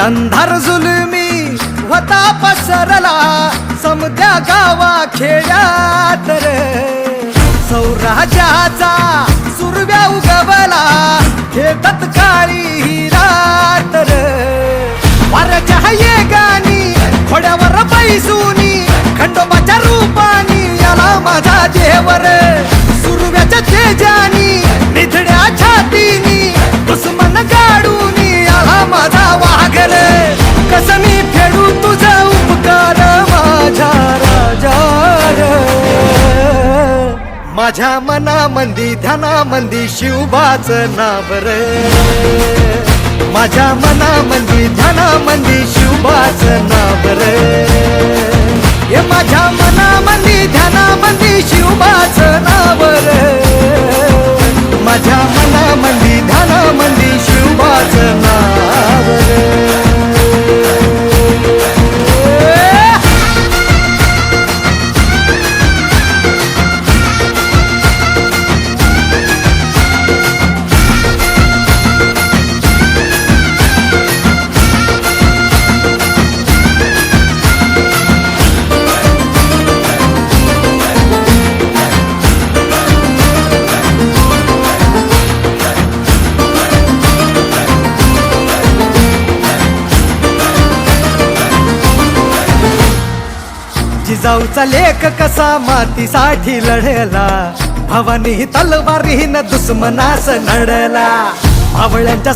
अंधार जुलमी होता पसरला समद्या गावा खेड्यात रे सौराजाचा सुरव्या उगवला हे तत्काळी ही रात रे वाऱ्याच्या येगानी घोड्यावर बैसूनी खंडोबाच्या रूपानी याला माझा देवर सुरव्याच्या तेजानी निधड्या छातीनी दुश्मन गाडूनी याला माझा वाघर कसं मी फेडू तुझा उपकार माझ्या राजा माझ्या मनामंदी ध्यानामंदी शिवबाचं नाव रे माझ्या मनामंदी ध्यानामंदी शिवबाचं नाव रे हे माझ्या मनामंदी ध्यानामंदी शिवबाचं नाव रे माझ्या मनामंदी ध्यानामंदी शिवबाचं नाव रे जिजाऊचा लेख कसा मातीसाठी लढला भवानी तलवारीन दुश्मनास नडला भावळ्यांच्या